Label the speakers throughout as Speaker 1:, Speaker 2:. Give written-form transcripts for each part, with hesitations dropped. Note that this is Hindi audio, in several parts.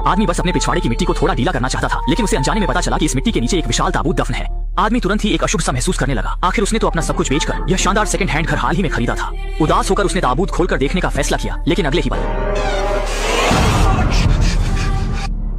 Speaker 1: आदमी बस अपने पिछवाड़े की मिट्टी को थोड़ा ढीला करना चाहता था, लेकिन उसे अनजाने में पता चला कि इस मिट्टी के नीचे एक विशाल ताबूत दफन है। आदमी तुरंत ही एक अशुभ सा महसूस करने लगा। आखिर उसने तो अपना सब कुछ बेचकर यह शानदार सेकंड हैंड घर हाल ही में खरीदा था। उदास होकर उसने ताबूत खोलकर देखने का फैसला किया, लेकिन अगले ही पल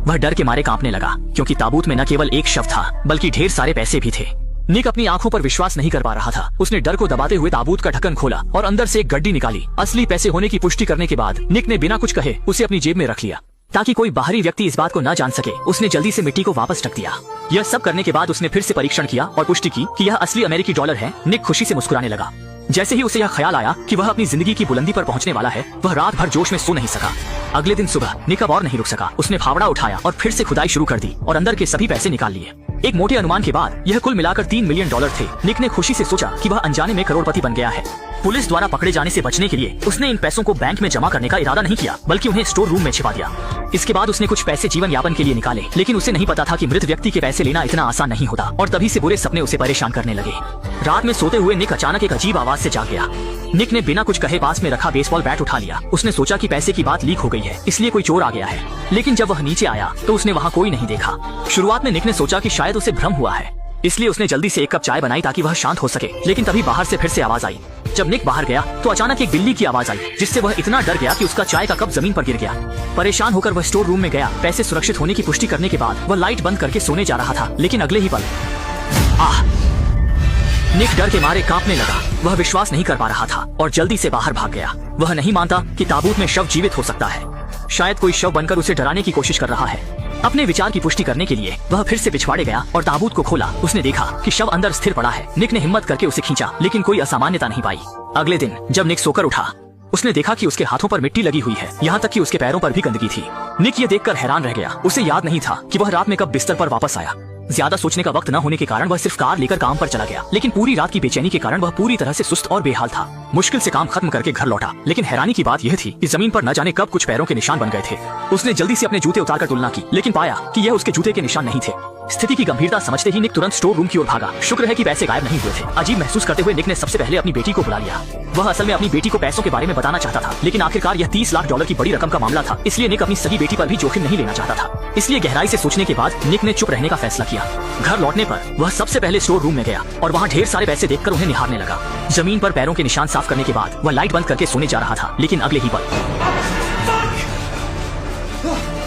Speaker 1: वह डर के मारे कांपने लगा, क्योंकि ताबूत में न केवल एक शव था बल्कि ढेर सारे पैसे भी थे। निक अपनी आंखों पर विश्वास नहीं कर पा रहा था। उसने डर को दबाते हुए ताबूत का ढक्कन खोला और अंदर से एक गड्डी निकाली। असली पैसे होने की पुष्टि करने के बाद निक ने बिना कुछ कहे उसे अपनी जेब में रख लिया, ताकि कोई बाहरी व्यक्ति इस बात को न जान सके। उसने जल्दी से मिट्टी को वापस ढक दिया। यह सब करने के बाद उसने फिर से परीक्षण किया और पुष्टि की कि यह असली अमेरिकी डॉलर है। निक खुशी से मुस्कुराने लगा। जैसे ही उसे यह ख्याल आया कि वह अपनी जिंदगी की बुलंदी पर पहुंचने वाला है, वह रात भर जोश में सो नहीं सका। अगले दिन सुबह निक अब और नहीं रुक सका। उसने फावड़ा उठाया और फिर से खुदाई शुरू कर दी और अंदर के सभी पैसे निकाल लिए। एक मोटे अनुमान के बाद यह कुल मिलाकर 3 मिलियन डॉलर थे। निक ने खुशी से सोचा कि वह अनजाने में करोड़पति बन गया है। पुलिस द्वारा पकड़े जाने से बचने के लिए उसने इन पैसों को बैंक में जमा करने का इरादा नहीं किया, बल्कि उन्हें स्टोर रूम में छिपा दिया। इसके बाद उसने कुछ पैसे जीवन यापन के लिए निकाले, लेकिन उसे नहीं पता था कि मृत व्यक्ति के पैसे लेना इतना आसान नहीं होता, और तभी से बुरे सपने उसे परेशान करने लगे। रात में सोते हुए निक अचानक एक अजीब आवाज से जाग गया। निक ने बिना कुछ कहे पास में रखा बेसबॉल बैट उठा लिया। उसने सोचा कि पैसे की बात लीक हो गई है, इसलिए कोई चोर आ गया है। लेकिन जब वह नीचे आया तो उसने वहाँ कोई नहीं देखा। शुरुआत में निक ने सोचा कि शायद उसे भ्रम हुआ है, इसलिए उसने जल्दी से एक कप चाय बनाई ताकि वह शांत हो सके। लेकिन तभी बाहर से फिर से आवाज आई। जब निक बाहर गया तो अचानक एक बिल्ली की आवाज आई, जिससे वह इतना डर गया कि उसका चाय का कप जमीन पर गिर गया। परेशान होकर वह स्टोर रूम में गया। पैसे सुरक्षित होने की पुष्टि करने के बाद वह लाइट बंद करके सोने जा रहा था, लेकिन अगले ही पल निक डर के मारे कांपने लगा। वह विश्वास नहीं कर पा रहा था और जल्दी से बाहर भाग गया। वह नहीं मानता कि ताबूत में शव जीवित हो सकता है। शायद कोई शव बनकर उसे डराने की कोशिश कर रहा है। अपने विचार की पुष्टि करने के लिए वह फिर से पिछवाड़े गया और ताबूत को खोला। उसने देखा कि शव अंदर स्थिर पड़ा है। निक ने हिम्मत करके उसे खींचा, लेकिन कोई असामान्यता नहीं पाई। अगले दिन जब निक सोकर उठा, उसने देखा कि उसके हाथों पर मिट्टी लगी हुई है, यहाँ तक कि उसके पैरों पर भी गंदगी थी। निक ये देखकर हैरान रह गया। उसे याद नहीं था कि वह रात में कब बिस्तर पर वापस आया। ज्यादा सोचने का वक्त न होने के कारण वह सिर्फ कार लेकर काम पर चला गया, लेकिन पूरी रात की बेचैनी के कारण वह पूरी तरह से सुस्त और बेहाल था। मुश्किल से काम खत्म करके घर लौटा, लेकिन हैरानी की बात यह थी कि जमीन पर न जाने कब कुछ पैरों के निशान बन गए थे। उसने जल्दी से अपने जूते उतारकर तुलना की, लेकिन पाया कि यह उसके जूते के निशान नहीं थे। स्थिति की गंभीरता समझते ही निक तुरंत स्टोर रूम की ओर भागा। शुक्र है कि पैसे गायब नहीं हुए थे। अजीब महसूस करते हुए निक ने सबसे पहले अपनी बेटी को बुला लिया। वह असल में अपनी बेटी को पैसों के बारे में बताना चाहता था, लेकिन आखिरकार यह 30 लाख डॉलर की बड़ी रकम का मामला था, इसलिए निक अपनी सगी बेटी पर भी जोखिम नहीं लेना चाहता था। इसलिए गहराई से सोचने के बाद निक ने चुप रहने का फैसला किया। घर लौटने पर वह सबसे पहले स्टोर रूम में गया और वहाँ ढेर सारे पैसे देखकर उन्हें निहारने लगा। जमीन पर पैरों के निशान साफ करने के बाद वह लाइट बंद करके सोने जा रहा था, लेकिन अगले ही पल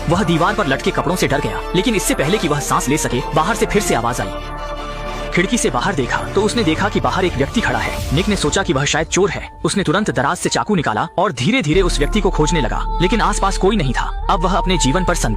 Speaker 1: वह दीवार पर लटके कपड़ों से डर गया। लेकिन इससे पहले कि वह सांस ले सके, बाहर से फिर से आवाज आई। खिड़की से बाहर देखा तो उसने देखा कि बाहर एक व्यक्ति खड़ा है। निक ने सोचा कि वह शायद चोर है। उसने तुरंत दराज से चाकू निकाला और धीरे धीरे उस व्यक्ति को खोजने लगा, लेकिन आसपास कोई नहीं था। अब वह अपने जीवन पर संदेह